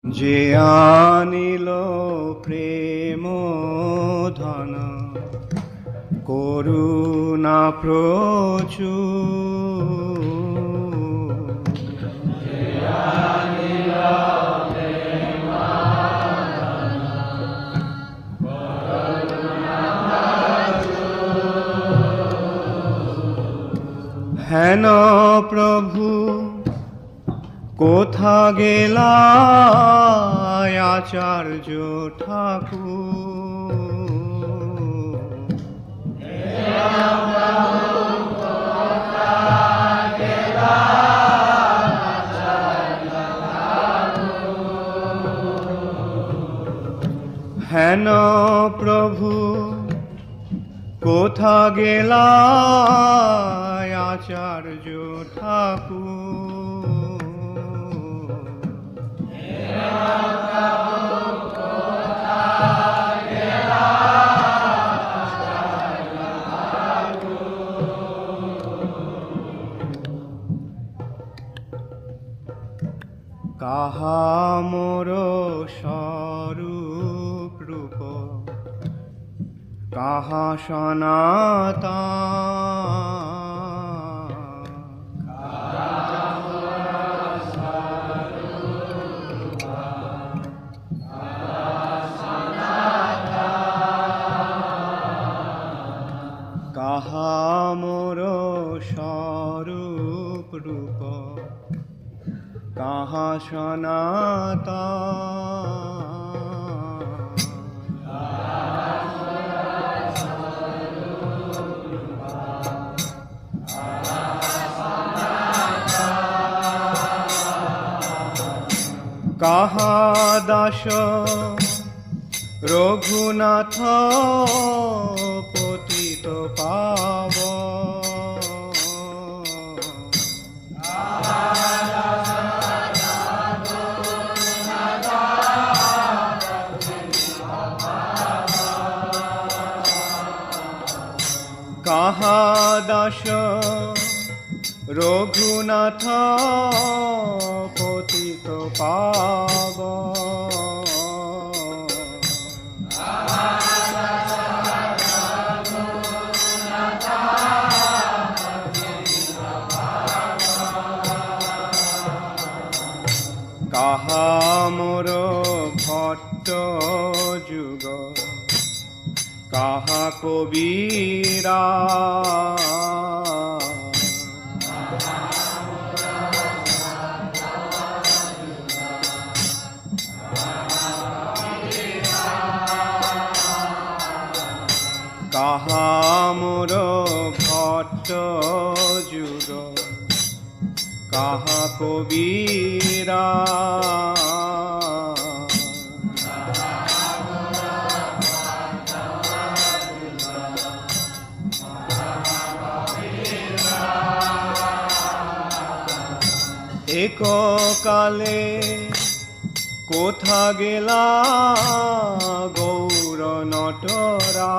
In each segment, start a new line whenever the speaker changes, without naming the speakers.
যে আনিল প্রেম ধন করুণা প্রচুর হেন প্রভু কোথা গেলা আচার্য ঠাকুর? হেন প্রভু কোথা গেলা আচার্য ঠাকুর? কাহা মোর স্বরূপ রূপ, কাহা সনাতন? কাহা মোর স্বরূপ রূপ, কাহা সনাতন? কাহা দাস রঘুনাথ পতিত পাবন? কাহা দাস রঘুনাথ পতিত পাবন? কাহা মোর ভট্ট যুগ, কাহা কবিরা? কাহা মোর ভট্ট যুগ, কাহা কবিরা? এক কালে কোথা গেলা গৌর নটরা?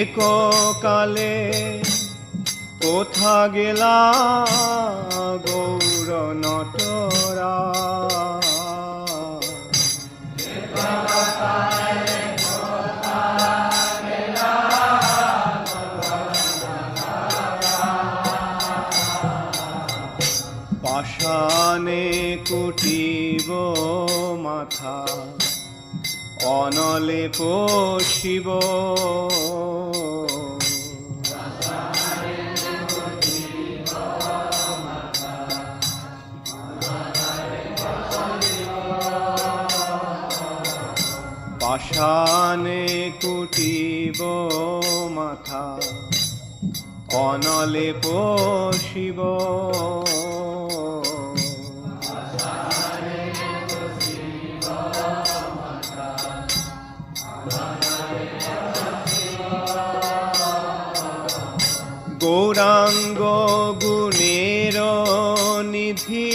এক কালে কোথা গেলা গৌর নটরা? পাষাণে কুটিব মাথা, অনলে পশিব। পাষাণে কুটিব মাথা, অনলে পশিব। গৌরাঙ্গ গুণের নিধি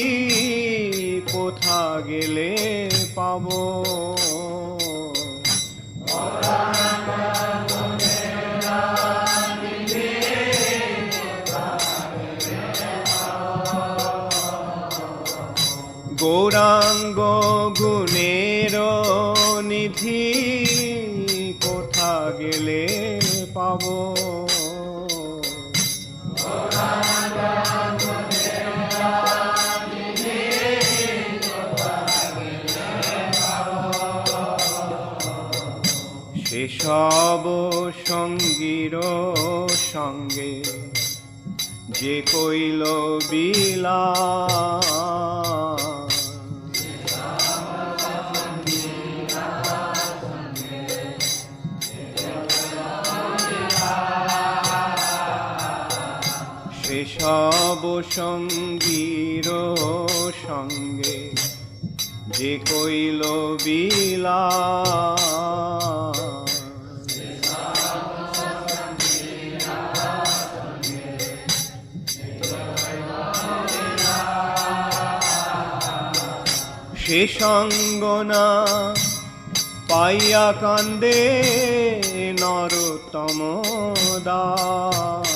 কোথা গেলে পাব? নিধি কোথা গেলে পাবো? সেসব সঙ্গীর সঙ্গে যে কইল বিলাস, সেসব সঙ্গীর সঙ্গে যে কইল বিলাস, সে সঙ্গ না পাইয়া কান্দে নরোত্তম দাস।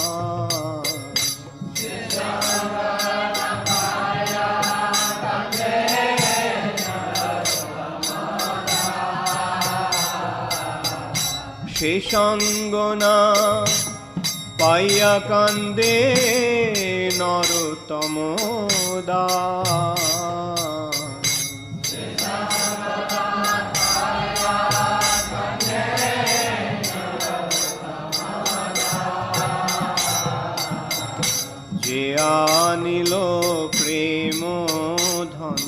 সে সঙ্গ না পাইয়া কান্দে নরোত্তম দাস। যে আনিল প্রেম ধন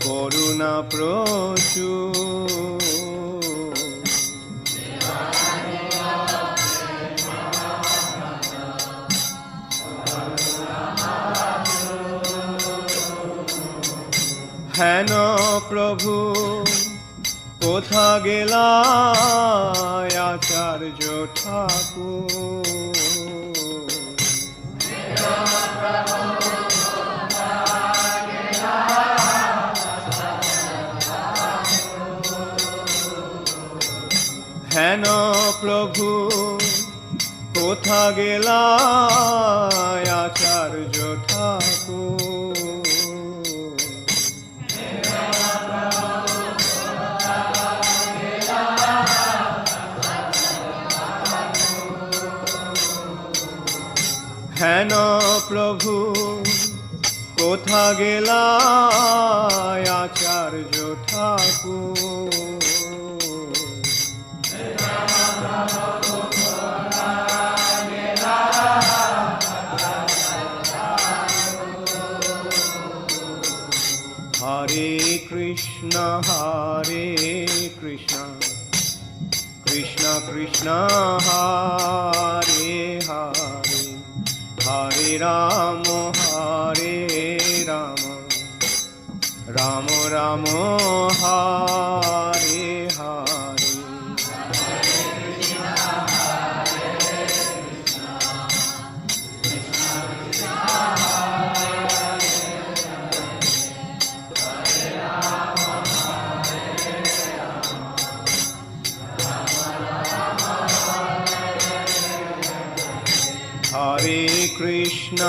করুণা প্রচুর, হেন প্রভু কোথা গেলা আচার্য ঠাকুর? হেন প্রভু কোথা গেলা আচার্য ঠাকুর? হেন প্রভু কোথা গেলা আচার্য ঠাকুর? হরে কৃষ্ণ কৃষ্ণ কৃষ্ণ হরে হরে, হরে রাম রাম রাম হরে হরে। হরে কৃষ্ণ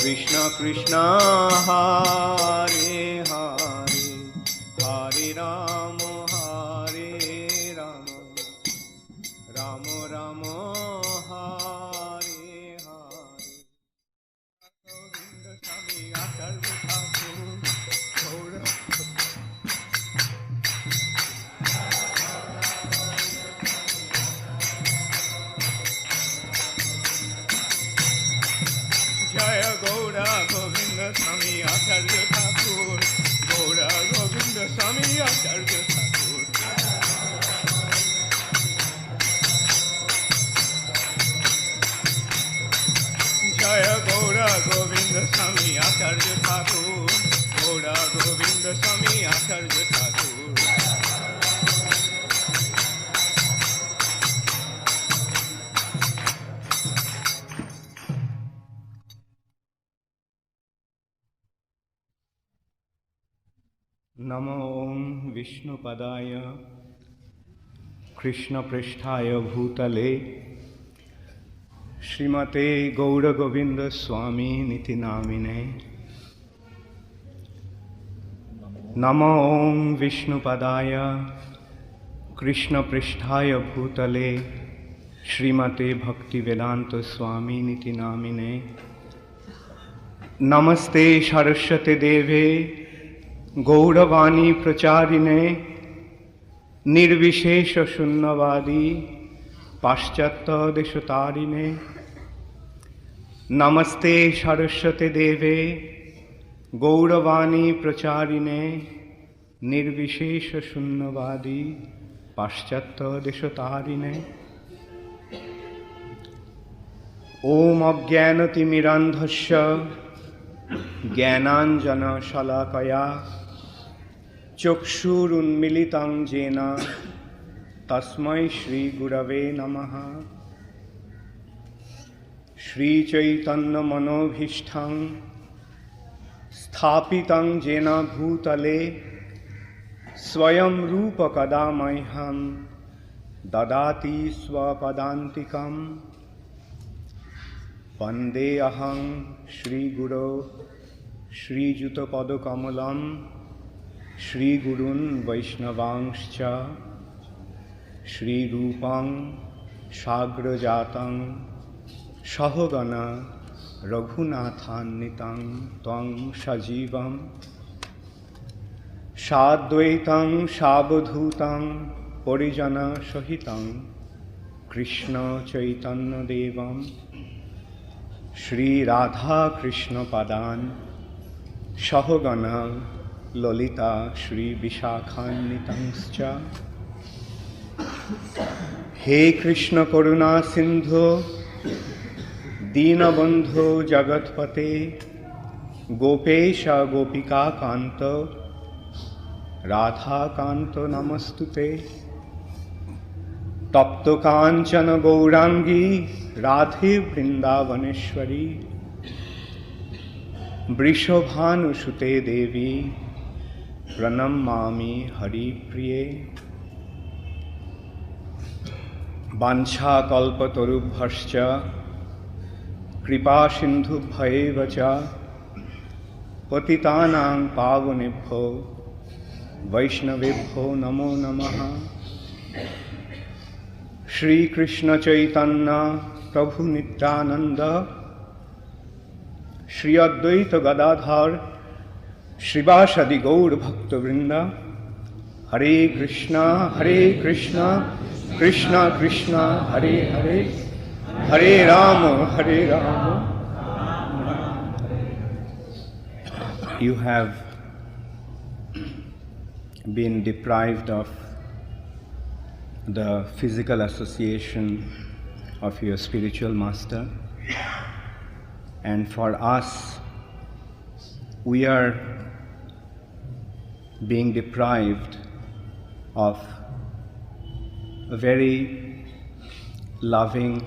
কৃষ্ণ কৃষ্ণ হরে হরে, হরে রাম রাম রাম হরে হরে। গোবিন্দ স্বামী আচার্য ঠাকুর গৌর জয় গৌরা গোবিন্দ স্বামী আচার্য ঠাকুর, গৌরা গোবিন্দ স্বামী আচার্য ঠাকুর। জয় গৌরা গোবিন্দ স্বামী আচার্য ঠাকুর, গৌরা গোবিন্দ স্বামী আচার্য ঠাকুর। नमो ओं विष्णुपदाय कृष्णपृष्ठाय भूतले श्रीमते गौरगोविंद स्वामी नीति नामिने। नमो ॐ विष्णुपदाय कृष्णपृष्ठाय भूतले श्रीमते भक्तिवेदांत स्वामिनिति नामिने। नमस्ते सरस्वती देवे गौरवाणी प्रचारिणे निर्विशेष शून्यवादी पाश्चात्य देशतारिणे। नमस्ते सरस्वती देवे गौरवाणी प्रचारिणे निर्विशेष शून्यवादी पाश्चात्य देशतारिणे। ओम अज्ञानतिमिरान्धस्य ज्ञानाञ्जनशलाकया चक्षुरुन्मीलितं येन तस्मै श्रीगुरवे नमः। श्रीचैतन्यमनोभीष्टं स्थापितं येन भूतले स्वयं रूप कदा मह्यं ददाति स्वपदान्तिकम्। वन्देऽहं श्रीगुरो श्रीयुतपदकमलं श्रीगुरून् वैष्णवांश्च श्रीरूपं साग्रजातं सहगण रघुनाथान्वितं त्वं सजीवं साद्वैतं सावधूतं परिजनसहितं कृष्ण चैतन्यदेवं श्रीराधाकृष्णपदान् सहगण ललिता श्रीविशाखान्वितंश्च। हे कृष्ण करुणा सिंधु दीनबंधु जगत्पते गोपेश गोपिका कांत राधा कांत नमस्तुते। तप्त कांचन गौरांगी राधे वृंदावनेश्वरी वृषभानुसुते देवी प्रणमामि हरिप्रिये। वाञ्छाकल्पतरुभ्यश्च कृपासिन्धुभ्यैव च पतितानां पावनेभ्यो वैष्णवेभ्यो नमो नमः। श्री कृष्ण चैतन्य प्रभु नित्यानंद श्री अद्वैत गदाधर श्रीवासदि गौर भक्तवृंद। हरे Krishna Krishna Krishna Hare Hare Hare Ram. You have been deprived of the physical association of your spiritual master, and for us, we are being deprived of a very loving,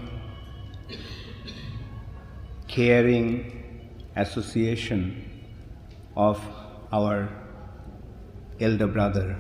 caring association of our elder brother.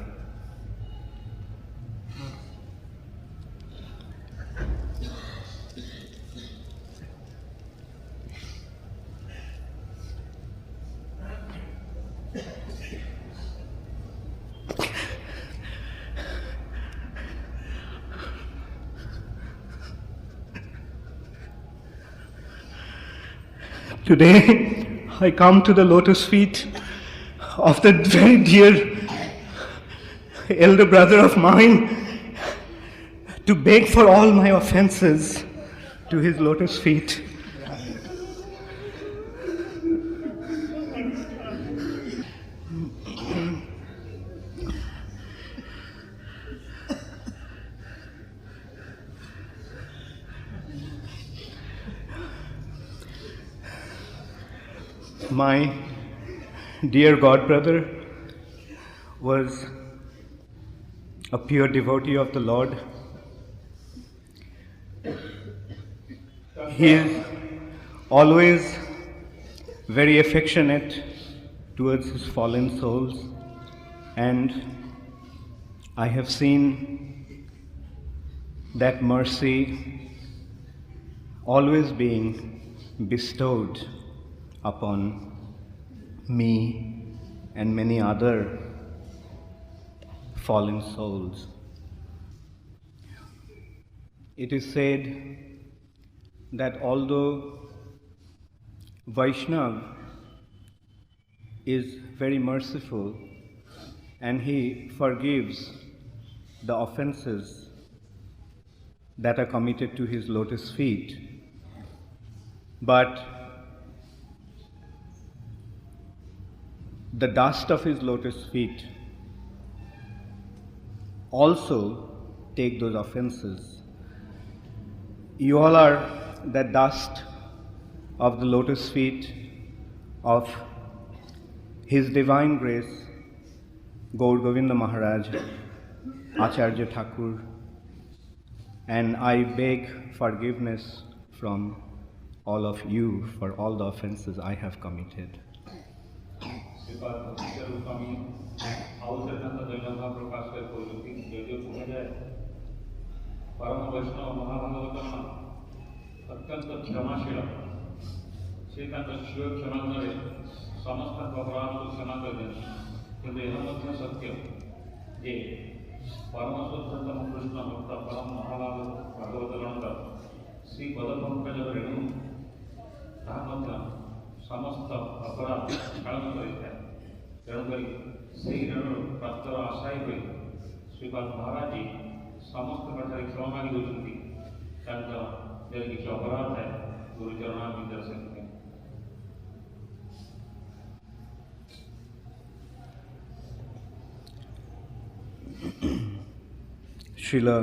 Today, I come to the lotus feet of that very dear elder brother of mine to beg for all my offenses to his lotus feet. My dear god brother was a pure devotee of the Lord. He is always very affectionate towards his fallen souls, and I have seen that mercy always being bestowed upon me and many other fallen souls. It is said that although Vaishnav is very merciful and he forgives the offenses that are committed to his lotus feet, but the dust of his lotus feet also take those offenses. You all are the dust of the lotus feet of His Divine Grace Gaur Govinda Maharaj, Acharya Thakur, and I beg forgiveness from all of you for all the offenses I have committed.
परम वैष्णव महाभागवत अत्यंत क्षमाशील से शिव क्षमा करे समस्त अपराध को क्षमा कर दें किंतु यह सत्य जे परम शुद्धतम कृष्ण भक्त परम महाभागवत गणकर श्री पदपंकज रेणु ताहा समस्त अपराध क्षण कर तेणुक से रेणु प्राप्तर आशायी हुई श्रीपाद महाराज जी समस्त प्रकार क्षमा मांगी होती किसी अपराध है गुरुचरणा में दर्शन करें।
Srila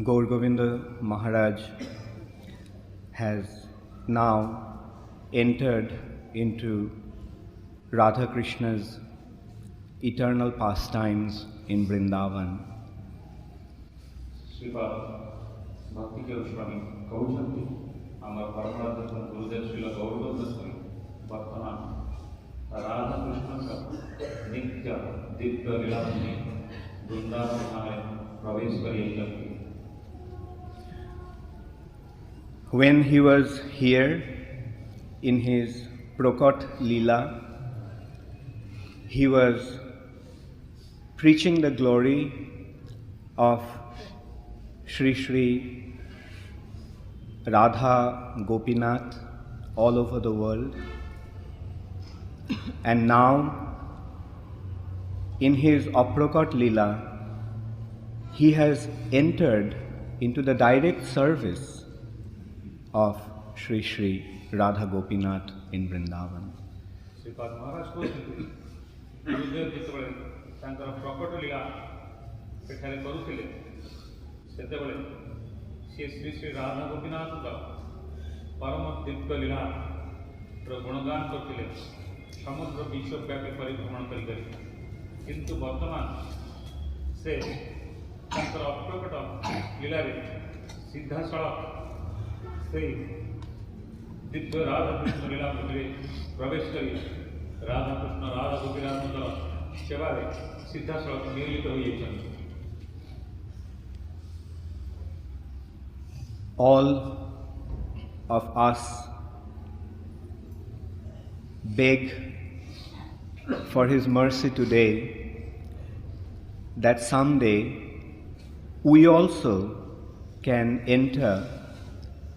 Gaur Govinda Maharaj has now entered into Radha Krishna's eternal pastimes in Vrindavan.
Shripad भक्ति के स्वामी कहते आम परमाराध्य गुरुदेव श्रील गौरगोविंद स्वामी वर्तमान राधा कृष्ण का नित्य दिव्य लीला में वृंदावन में प्रवेश कर
When he was here in his Prokot Leela, he was preaching the glory of Shri Shri Radha Gopinath all over the world. And now, in his Aprokot Leela, he has entered into the direct service of Shri Shri Radha Gopinath in Vrindavan.
Shripad महाराज को गुरुदेव जितेबाला तांकर प्रकट लीला एठारे करुथिले सेतेबाला से श्री श्री राधा गोपीनाथ का परम दिव्य लीला गुणगान करथिले समुद्र विश्वव्यापी परिभ्रमण करी किंतु वर्तमान से तांकर अप्रकट लीला रे सीधा सड़क से दिव्य राधा कृष्ण लीला में प्रवेश करी राधा कृष्ण राधा गोपीनाथ सेवा सीधा सड़क नियोजित हो
All of us beg for His mercy today that someday we also can enter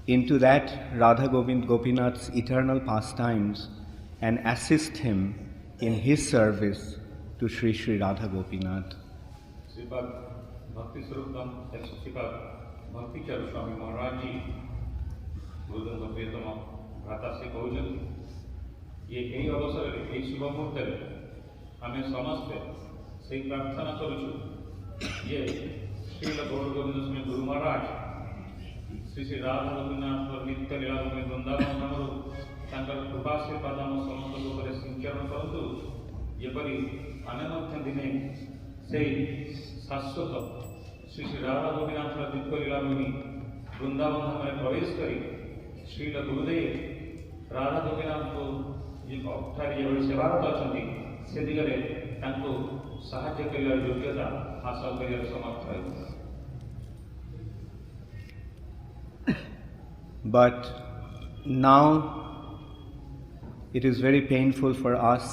into that Radha Govind Gopinath's eternal pastimes and assist him in his service to Shri Shri Radha Gopinath.
Shripad भक्ति स्वरूपम श्रीपाद भक्ति चर स्वामी महाराज जी गुरुदेव प्रियतम भ्राता से कहते ये यही अवसर यही शुभ मुहूर्त आम समस्ते से प्रार्थना करुचु ये श्रील गौर गोविंद स्वामी गुरु महाराज श्री श्री राधा गोपीनाथ नित्य लीला में वृंदावन नामर कृपाशीर्वाद आम समस्त लोक सिंचरण करूँ जेपरी आने दिने से शाश्वत श्री श्री राधा गोपीनाथ दिव्य लीला में वृंदावन में प्रवेश करी श्रील गुरुदेव राधा गोपीनाथ को जो सेवारत अच्छा से दिगरे साहाय्य कर योग्यता हासिल कर समर्थ है।
But now it is very painful for us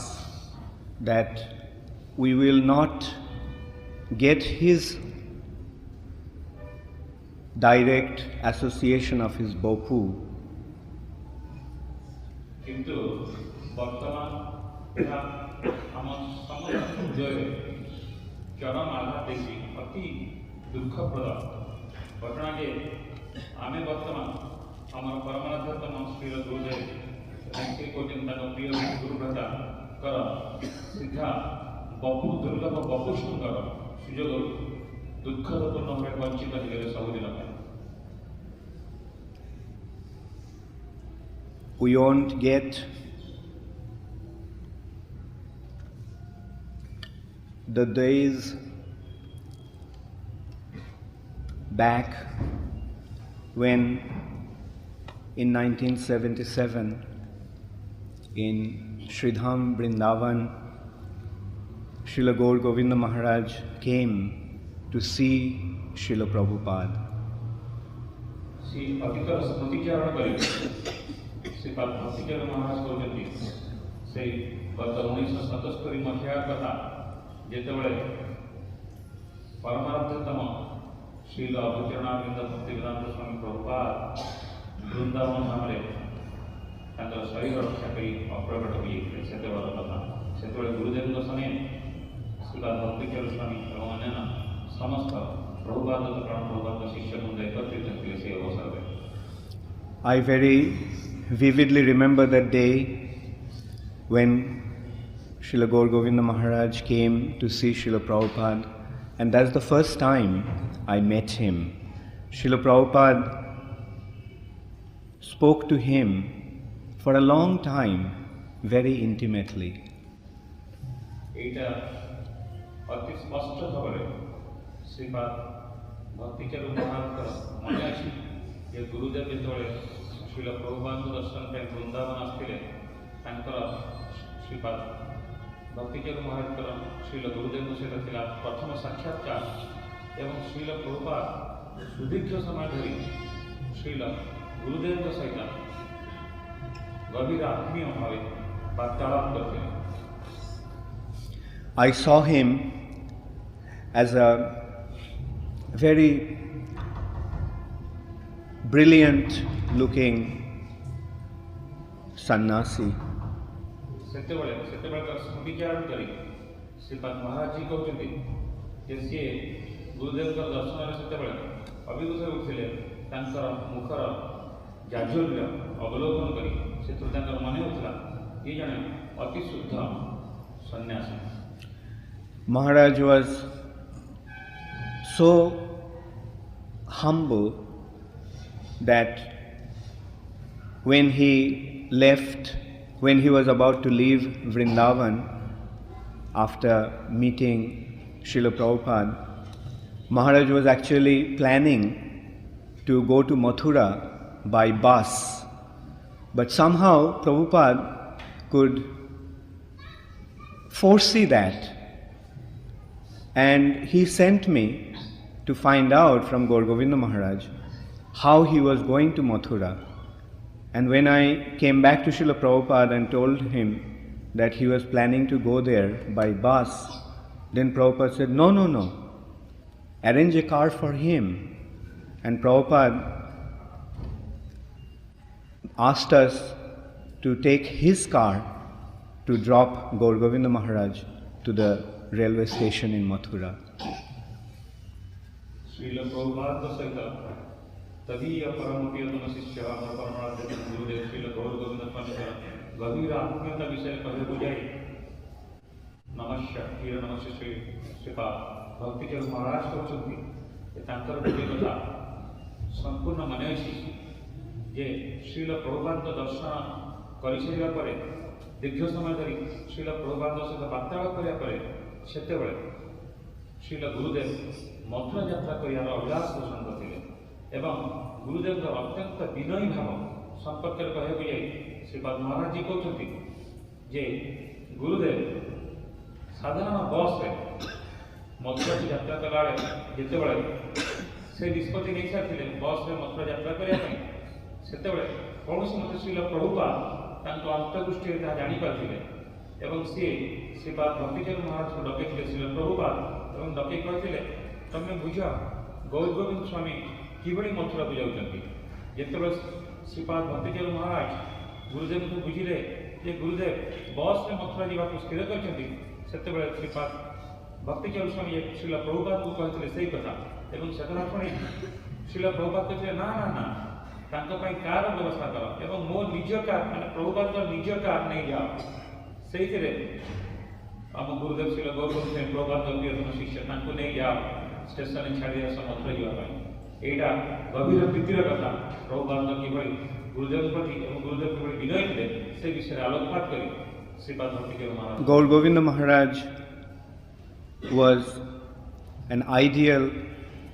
that we will not get his direct association of his Bopu,
কিন্তু বর্তমান ଏହା ଆମ ସମସ୍ତ ହୃଦୟରେ ଚରମ ଆଘାତ ଦେଇଛି, ଅତି ଦୁଃଖପ୍ରଦ ଘଟଣା ଯେ ଆମେ ବର୍ତ୍ତମାନ ଆମର ପରମାରାଧ୍ୟତମ ଶ୍ରୀର ଗୁରୁଦେବ ଶ୍ରୀ କହୁଛନ୍ତି ତାଙ୍କ ପ୍ରିୟ ଗୁରୁଭ୍ରାତାଙ୍କର ସିଧା ବହୁ ଦୁର୍ଲଭ ବହୁ ସୁନ୍ଦର ସୁଯୋଗରୁ ଦୁଃଖପୂର୍ଣ୍ଣ ଭାବେ ବଞ୍ଚିତ ହେଲେ ସବୁଦିନ ପାଇଁ।
We won't get the days back when in 1977 in Sridham Vrindavan Srila Gaur Govinda Maharaj came to see Srila Prabhupada.
Shri ଅତୀତର ସ୍ମୃତିଚାରଣ କରି ଶ୍ରୀପାଦ ଭକ୍ତିଚରଣ ମହାରାଜ କହୁଛନ୍ତି ସେଇ ଗତ 1977 ମସିହା କଥା, ଯେତେବେଳେ ପରମାରାଧ୍ୟତମ ଶ୍ରୀଲ ଅଭିଚରଣାବିନ୍ଦ ଭକ୍ତିବେଦାନ୍ତ ସ୍ୱାମୀ ପ୍ରଭୁପାଦ ବୃନ୍ଦାବନ ଧାମରେ ତାଙ୍କର ଶରୀର ରକ୍ଷା କରି ଅପ୍ରକଟ ହୋଇଯାଇଥିଲେ। ସେତେବେଳର କଥା, ସେତେବେଳେ ଗୁରୁଦେବଙ୍କ ସମୟ ଶ୍ରୀପାଦ ଭକ୍ତିଚରଣ ସ୍ୱାମୀ ଏବଂ ଅନ୍ୟାନ୍ୟ ସମସ୍ତ ପ୍ରଭୁପାଦ ପ୍ରଭୁପାଦ ଶିଷ୍ୟବୃନ୍ଦ ଏକତ୍ରିତ ହୋଇଥିଲେ ସେହି ଅବସରରେ।
I very vividly remember that day when Srila Gaur Govinda Maharaj came to see Srila Prabhupada, and that's the first time I met him. Srila Prabhupada spoke to him for a long time, very intimately.
এইটা অতি স্পষ্ট ভাবে শ্রীপাদ ভক্তিচরণ মহারাজଙ୍କର ମନେ ଅଛି ଯେ ଗୁରୁଦେବ ଯେତେବେଳେ ଶ୍ରୀଲ ପ୍ରଭୁପାଦଙ୍କ ଦର୍ଶନ ପାଇଁ ବୃନ୍ଦାବନ ଆସିଥିଲେ, ତାଙ୍କର ଶ୍ରୀପାଦ ଭକ୍ତିଚରଣ ମହାରାଜଙ୍କର ଶ୍ରୀଲ ଗୁରୁଦେବଙ୍କ ସହିତ ଥିଲା ପ୍ରଥମ ସାକ୍ଷାତକାର ଏବଂ ଶ୍ରୀଲ ପ୍ରଭୁପାଦ ସୁଦୀର୍ଘ ସମୟ ଧରି ଶ୍ରୀଲ ଗୁରୁଦେବଙ୍କ ସହିତ ଗଭୀର ଆତ୍ମୀୟ ଭାବେ ବାର୍ତ୍ତାଳାପ କରିଥିଲେ।
I saw him as a very brilliant looking sannyasi.
ସେତେବେଳେ ସ୍ମୃତିଚାରଣ କରି ଶ୍ରୀପାଦ ମହାରାଜ କହୁଛନ୍ତି ଯେ ସିଏ ଗୁରୁଦେବଙ୍କର ଦର୍ଶନରେ ସେତେବେଳେ ଅଭିଭୂତ ହେଉଥିଲେ, ତାଙ୍କର ମୁଖର ଜାଜ୍ୱଲ୍ୟ ଅବଲୋକନ କରି ସେଥିରୁ ତାଙ୍କର ମନେ ହେଉଥିଲା ଇଏ ଜଣେ ଅତି ଶୁଦ୍ଧ ସନ୍ନ୍ୟାସୀ।
Maharaj was so humble that when he was about to leave Vrindavan after meeting Srila Prabhupada, Maharaj was actually planning to go to Mathura by bus, but somehow Prabhupada could foresee that, and he sent me to find out from Gaur Govinda Maharaj how he was going to Mathura. And when I came back to Srila Prabhupada and told him that he was planning to go there by bus, then Prabhupada said, no, arrange a car for him. And Prabhupada asked us to take his car to drop Gaur Govinda Maharaj to the railway station in Mathura.
Srila Prabhupada सहित तदीय परम प्रियतम शिष्य अमर परमाराध्य गुरुदेव श्रील गौर गोविंद स्वामीଙ୍କର गभीर आत्मीयता विषय कहବାକୁ ଯାଇ ନମସ୍ୟ ପ୍ରିୟ ନମସ୍ୟ ଶ୍ରୀପାଦ ଭକ୍ତିଚରଣ ମହାରାଜ କହୁଛନ୍ତି ଯେ ତାଙ୍କର ଗୋଟିଏ କଥା ସମ୍ପୂର୍ଣ୍ଣ ମନେ ଅଛି ଯେ ଶ୍ରୀଲ ପ୍ରଭୁପାଦଙ୍କ ଦର୍ଶନ କରିସାରିବା ପରେ ଦୀର୍ଘ ସମୟ ଧରି ଶ୍ରୀଲ ପ୍ରଭୁପାଦଙ୍କ ସହିତ ବାର୍ତ୍ତାଳାପ କରିବା ପରେ ସେତେବେଳେ ଶ୍ରୀଲ ଗୁରୁଦେବ ମଥୁରା ଯାତ୍ରା କରିବାର ଅଭିଳାଷ ପୋଷଣ କରିଥିଲେ ଏବଂ ଗୁରୁଦେବଙ୍କର ଅତ୍ୟନ୍ତ ବିନୟୀ ଭାବ ସମ୍ପର୍କରେ କହିବାକୁ ଯାଇ ଶ୍ରୀପାଦ ମହାରାଜ କହୁଛନ୍ତି ଯେ ଗୁରୁଦେବ ସାଧାରଣ ବସ୍ରେ ମଥୁରାକୁ ଯାତ୍ରା କଲାବେଳେ ଯେତେବେଳେ ସେ ନିଷ୍ପତ୍ତି ନେଇସାରିଥିଲେ ବସ୍ରେ ମଥୁରା ଯାତ୍ରା କରିବା ପାଇଁ, ସେତେବେଳେ କୌଣସି ମତେ ଶ୍ରୀଲ ପ୍ରଭୁପାଦ ତାଙ୍କ ଅନ୍ତର୍ଦୃଷ୍ଟିରେ ତାହା ଜାଣିପାରିଥିଲେ ଏବଂ ସିଏ ଶ୍ରୀପାଦ ଭକ୍ତିଚରଣ ମହାରାଜଙ୍କୁ ଡକେଇଥିଲେ ଶ୍ରୀ ପ୍ରଭୁପାଦ ଏବଂ ଡକେଇ କହିଥିଲେ ତମେ ବୁଝ ଗୌର ଗୋବିନ୍ଦ ସ୍ୱାମୀ କିଭଳି ମଥୁରାକୁ ଯାଉଛନ୍ତି। ଯେତେବେଳେ ଶ୍ରୀପାଦ ଭକ୍ତିଚରଣ ମହାରାଜ ଗୁରୁଦେବଙ୍କୁ ବୁଝିଲେ ଯେ ଗୁରୁଦେବ ବସ୍ରେ ମଥୁରା ଯିବାକୁ ସ୍ଥିର କରିଛନ୍ତି, ସେତେବେଳେ ଶ୍ରୀପାଦ ଭକ୍ତିଚରଣ ସ୍ୱାମୀ ଶ୍ରୀଲ ପ୍ରଭୁପାଦଙ୍କୁ କହିଥିଲେ ସେଇ କଥା ଏବଂ ସେକଥା ଶୁଣି ଶ୍ରୀଲ ପ୍ରଭୁପାଦ କହିଥିଲେ ନା ନା ନା ତାଙ୍କ ପାଇଁ କାର୍ ବ୍ୟବସ୍ଥା କର ଏବଂ ମୋ ନିଜ କାର୍ ମାନେ ପ୍ରଭୁପାଦଙ୍କ ନିଜ କାର୍ ନେଇଯାଅ। ସେଇଥିରେ ଆମ ଗୁରୁଦେବ ଶ୍ରୀଲ ଗୌରବନ୍ଦ ସ୍ୱାମୀ ପ୍ରଭୁପାଦଙ୍କ ପ୍ରିୟତମ ଶିଷ୍ୟ ତାଙ୍କୁ ନେଇଯାଅ ଷ୍ଟେସନରେ ଛାଡ଼ି ଆସ ମଥୁରା ଯିବା ପାଇଁ। ଏଇଟା ଗଭୀର ପ୍ରୀତିର କଥା ପ୍ରଭୁପାଦଙ୍କ କିଭଳି ଗୁରୁଦେବ ପ୍ରତି ଏବଂ ଗୁରୁଦେବ କିଭଳି ବିନୟ ଥିଲେ ସେ ବିଷୟରେ ଆଲୋକପାତ କରି ଶ୍ରୀପାଦ ଭକ୍ତିଚରଣ ମହାରାଜ
Gaur Govinda Maharaj was an ideal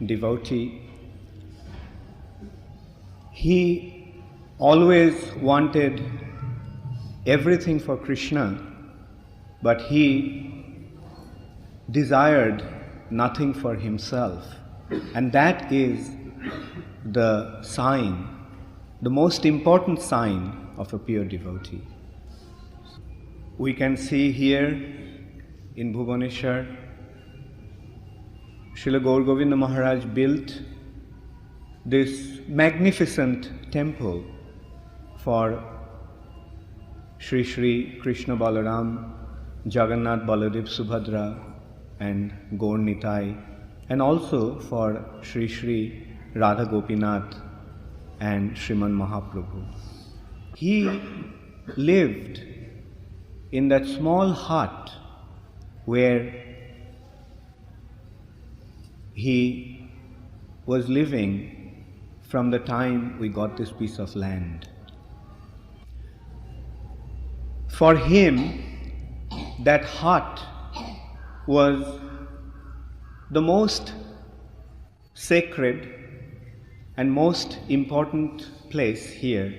devotee. He always wanted everything for Krishna, but he desired nothing for himself. And that is the sign, the most important sign of a pure devotee. We can see here in Bhubaneswar, Srila Gaur Govinda Maharaj built this magnificent temple for Sri Sri Krishna Balaram, Jagannath Baladev Subhadra and Gaur Nitai, and also for Sri Sri Radha Gopinath and Sriman Mahaprabhu. He lived in that small hut where he was living from the time we got this piece of land. For him, that hut was the most sacred and most important place here,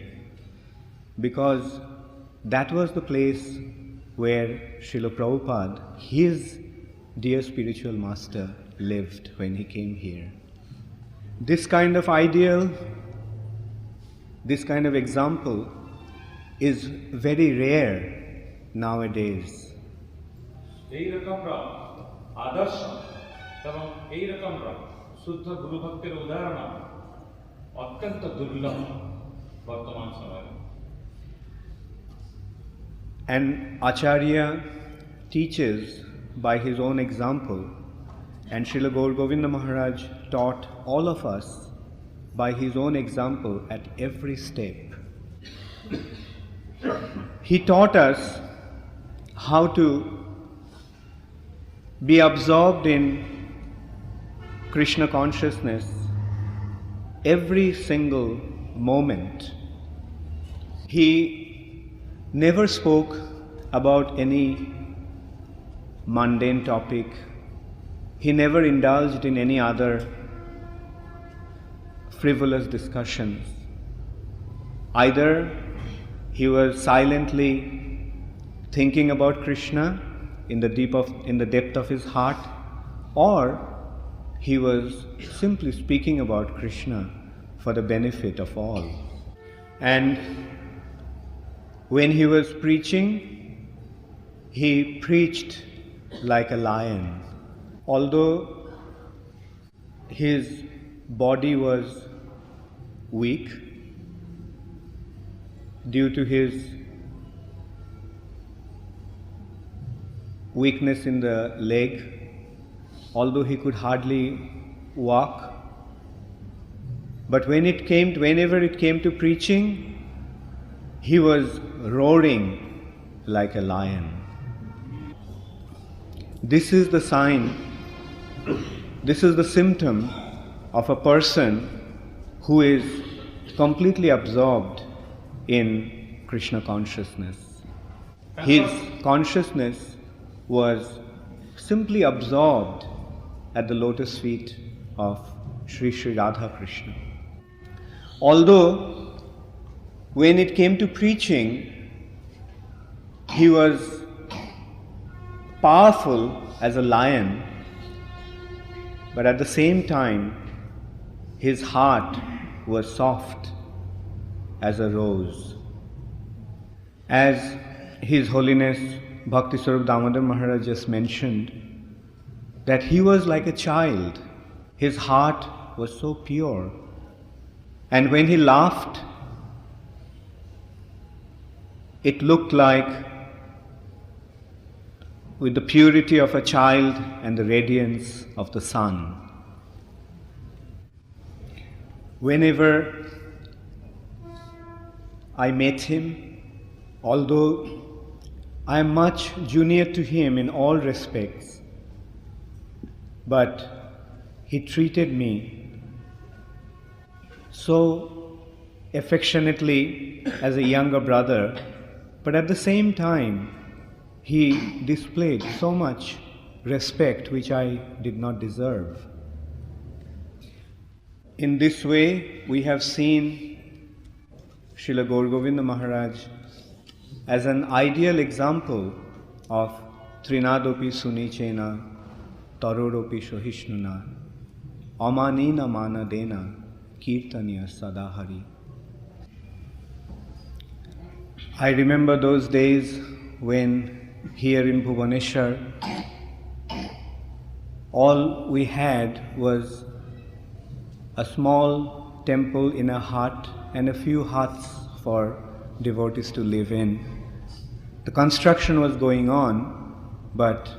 because that was the place where Srila Prabhupada, his dear spiritual master, lived when he came here. This kind of ideal, this kind of example is very rare nowadays.
এই রকমর আদর্শ এবং এই রকমর শুদ্ধ গুরু ভক্তের উদাহরণ অত্যন্ত দুর্লভ বর্তমান সময়ে।
And Acharya teaches by his own example, and Srila Gaur Govinda Maharaj taught all of us by his own example at every step. He taught us how to be absorbed in Krishna consciousness every single moment. He never spoke about any mundane topic. He never indulged in any other frivolous discussions. Either he was silently thinking about Krishna in the depth of his heart, or he was simply speaking about Krishna for the benefit of all. And when he was preaching, he preached like a lion. Although his body was weak due to his weakness in the leg, although he could hardly walk, but whenever it came to preaching, he was roaring like a lion. This is the sign, this is the symptom of a person who is completely absorbed in Krishna consciousness. His consciousness was simply absorbed at the lotus feet of Sri Sri Radha Krishna. Although when it came to preaching, he was powerful as a lion, but at the same time his heart was soft as a rose. As His Holiness Bhakti Swarup Damodar Maharaj just mentioned that he was like a child. His heart was so pure. And when he laughed, it looked like with the purity of a child and the radiance of the sun. Whenever I met him, although I am much junior to him in all respects, but he treated me so affectionately as a younger brother, but at the same time, he displayed so much respect which I did not deserve. In this way, we have seen Srila Gaur Govinda Maharaj as an ideal example of Trinadopi Sunichena, Taroropi Shohishnuna, Amanina Manadena, Kirtaniya Sadahari. I remember those days when here in Bhubaneswar, all we had was a small temple in a hut and a few huts for devotees to live in. The construction was going on, but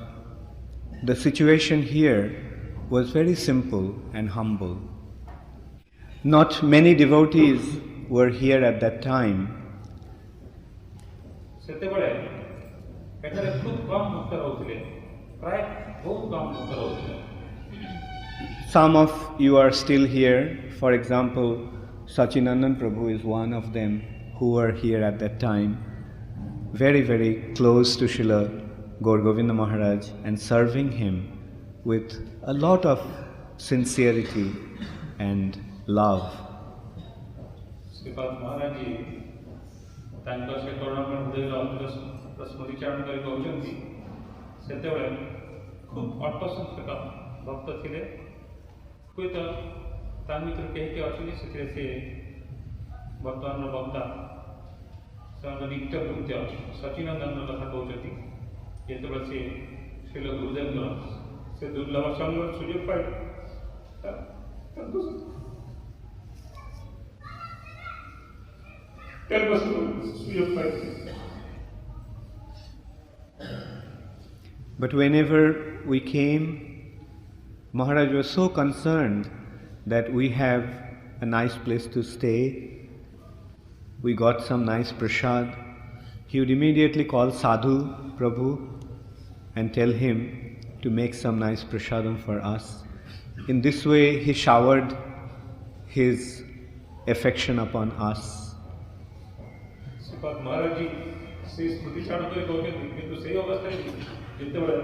the situation here was very simple and humble. Not many devotees were here at that time. Some of you are still here. For example, Sachinandan Prabhu is one of them who were here at that time, very, very close to Srila Gaur Govinda Maharaj and serving him with a lot of sincerity and love.
Sripad Maharaj ji, ତାଙ୍କ ସେ କରୁଣାମୟ ହୃଦୟର ଅନ୍ତର ସ୍ମୃତିଚାରଣ କରି କହୁଛନ୍ତି ସେତେବେଳେ ଖୁବ୍ ଅଳ୍ପ ସଂଖ୍ୟକ ଭକ୍ତ ଥିଲେ, ହୁଏତ ତା ଭିତରୁ କେହି କେହି ଅଛନ୍ତି ସେଥିରେ ସେ ବର୍ତ୍ତମାନର ବକ୍ତା ସେମାନଙ୍କ ନିତ୍ୟ କୃତ୍ୟ ସଚିନନ୍ଦନର କଥା କହୁଛନ୍ତି। ଯେତେବେଳେ ସେ ଶ୍ରୀଲ ଗୁରୁଦେବଙ୍କର ସେ ଦୁର୍ଲଭ ସଙ୍ଗର ସୁଯୋଗ ପାଇଲେ
But whenever we came, Maharaj was so concerned that we have a nice place to stay. We got some nice prasad. He would immediately call Sadhu Prabhu and tell him to make some nice prasadam for us. In this way, he showered his affection upon us.
Sripad Maharaj ji ସେ ସ୍ମୃତିଚାରଣ କରି କହୁଛନ୍ତି, କିନ୍ତୁ ସେହି ଅବସ୍ଥାରେ ଯେତେବେଳେ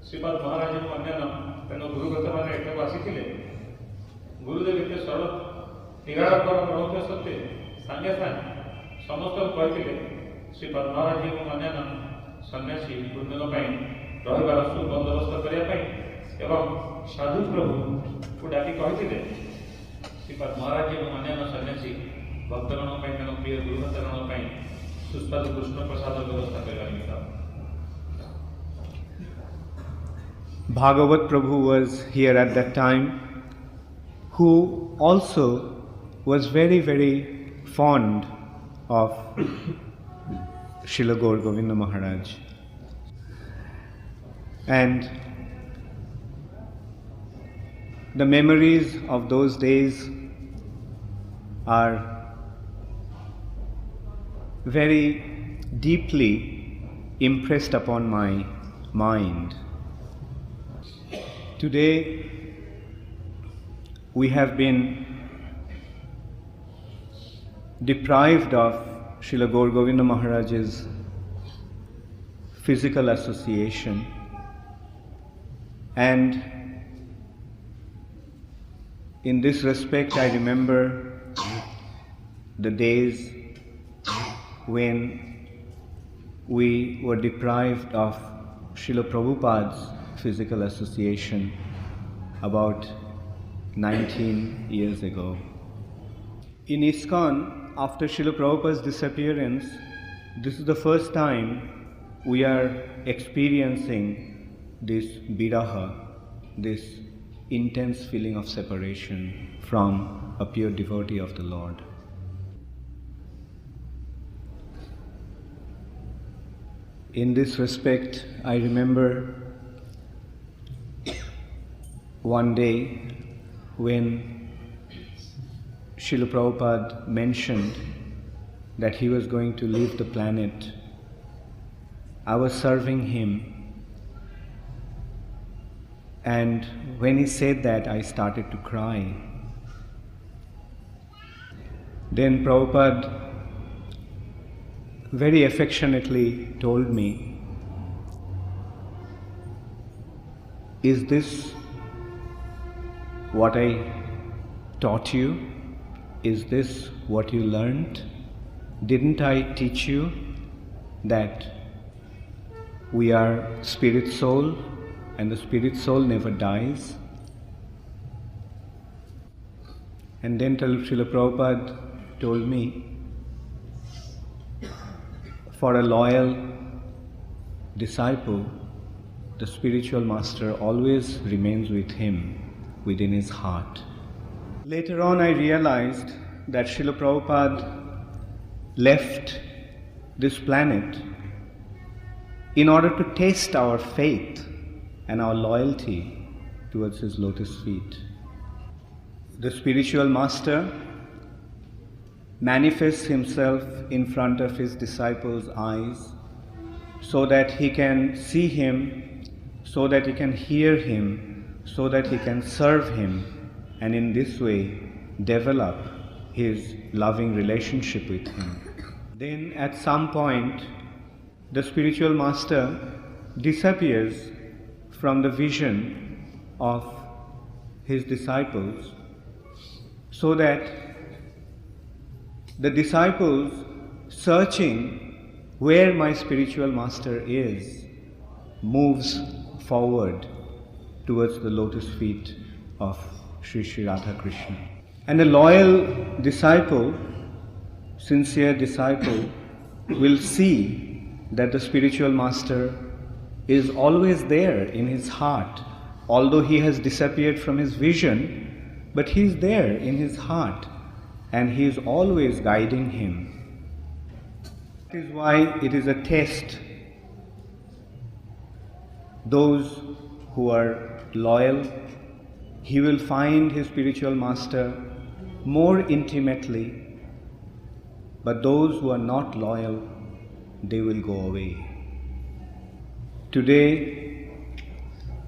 ଶ୍ରୀପାଦ ମହାରାଜ ଏବଂ ଅନ୍ୟାନ୍ୟ ତାଙ୍କ ଗୁରୁଭକ୍ତମାନେ ଏଠାକୁ ଆସିଥିଲେ, ଗୁରୁଦେବ ଏତେ ସରଳ ନିରାଡ଼ମ୍ବର ରହୁଥିବା ସତ୍ତ୍ୱେ ସାଙ୍ଗେ ସାଙ୍ଗେ ସମସ୍ତଙ୍କୁ କହିଥିଲେ ଶ୍ରୀପାଦ ମହାରାଜ ଏବଂ ଅନ୍ୟାନ୍ୟ ସନ୍ନ୍ୟାସୀ ବୃନ୍ଦଙ୍କ ପାଇଁ ରହିବାର ସୁବନ୍ଦୋବସ୍ତ କରିବା ପାଇଁ ଏବଂ ସାଧୁ ପ୍ରଭୁଙ୍କୁ ଡାକି କହିଥିଲେ ଶ୍ରୀପାଦ ମହାରାଜ ଏବଂ ଅନ୍ୟାନ୍ୟ ସନ୍ନ୍ୟାସୀ ଭକ୍ତଗଣଙ୍କ ପାଇଁ ତାଙ୍କ ପ୍ରିୟ ଗୁରୁଭକ୍ତଗଣଙ୍କ ପାଇଁ ସୁସ୍ୱାଦୁ କୃଷ୍ଣ ପ୍ରସାଦର ବ୍ୟବସ୍ଥା କରିବା ନିମିତ୍ତ।
Bhagavat Prabhu was here at that time, who also was very, very fond of Srila Gaur Govinda Maharaj. And the memories of those days are very deeply impressed upon my mind. Today, we have been deprived of Srila Gaur Govinda Maharaj's physical association, and in this respect, I remember the days when we were deprived of Srila Prabhupada's physical association about 19 years ago. In ISKCON, after Srila Prabhupada's disappearance, this is the first time we are experiencing this viraha, this intense feeling of separation from a pure devotee of the Lord. In this respect, I remember one day when Srila Prabhupada mentioned that he was going to leave the planet. I was serving him, and when he said that, I started to cry. Then Prabhupada very affectionately told me, "Is this what I taught you? Is this what you learned? Didn't I teach you that we are spirit soul and the spirit soul never dies?" And then Srila Prabhupada told me, for a loyal disciple, the spiritual master always remains with him within his heart. Later on, I realized that Srila Prabhupada left this planet in order to test our faith and our loyalty towards his lotus feet. The spiritual master manifests himself in front of his disciples' eyes so that he can see him, so that he can hear him, so that he can serve him, and in this way develop his loving relationship with him. Then at some point, the spiritual master disappears from the vision of his disciples, so that the disciples, searching where my spiritual master is, moves forward towards the lotus feet of Sri Sri Radha Krishna. And a loyal disciple, sincere disciple, will see that the spiritual master is always there in his heart. Although he has disappeared from his vision, but he is there in his heart, and he is always guiding him. That is why it is a test. Those who are loyal, he will find his spiritual master more intimately, but those who are not loyal, they will go away. Today,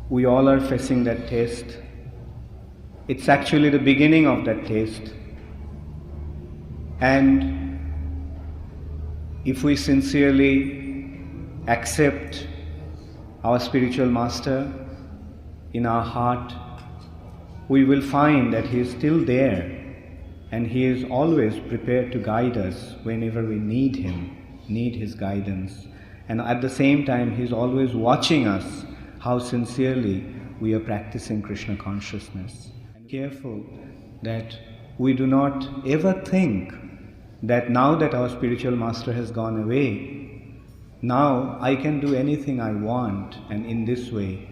we all are facing that test. It's actually the beginning of that test. And if we sincerely accept our spiritual master in our heart, we will find that he is still there, and he is always prepared to guide us whenever we need him, need his guidance. And at the same time, he is always watching us, how sincerely we are practicing Krishna consciousness. And careful that we do not ever think that now that our spiritual master has gone away, now I can do anything I want, and in this way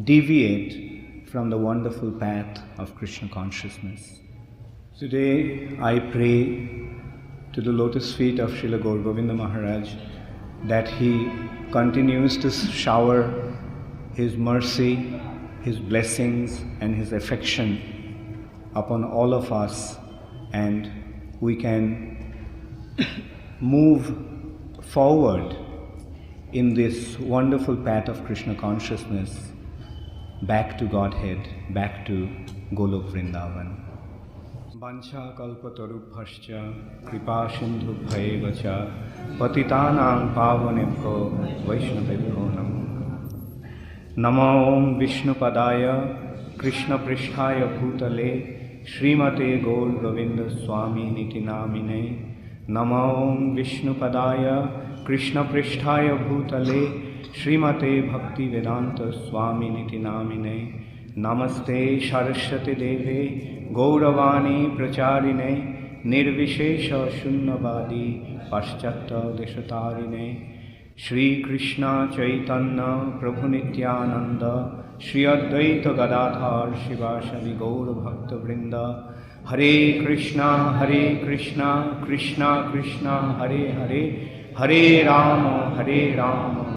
deviate from the wonderful path of Krishna consciousness. Today I pray to the lotus feet of Srila Gaur Govinda Maharaj that he continues to shower his mercy, his blessings and his affection upon all of us, and we can move forward in this wonderful path of Krishna consciousness back to Godhead, back to Golok Vrindavan. Vancha kalpatarubhascha kripa sindhubhayeva cha patitanam pavanebhyo vaishnavebhyo namo. Namo Om Vishnupadaya Krishna Pristhaya Bhutale Srimate Gaur Govinda Swami Niti Namine. Namo Om Vishnupadaya Krishna Pristhaya Bhutale Srimate Bhakti Vedanta Swami Niti Namine. Namaste Saraswati Deve Gauravani Pracharine Nirvishesha Shunnavadi Paschata Deshatarine Shri Krishna Chaitanya Prabhu Nityananda Shri Advaita Gadadhar Shivasadi Gaur Bhakta Vrinda Hare Krishna Krishna Krishna Hare Hare Hare Rama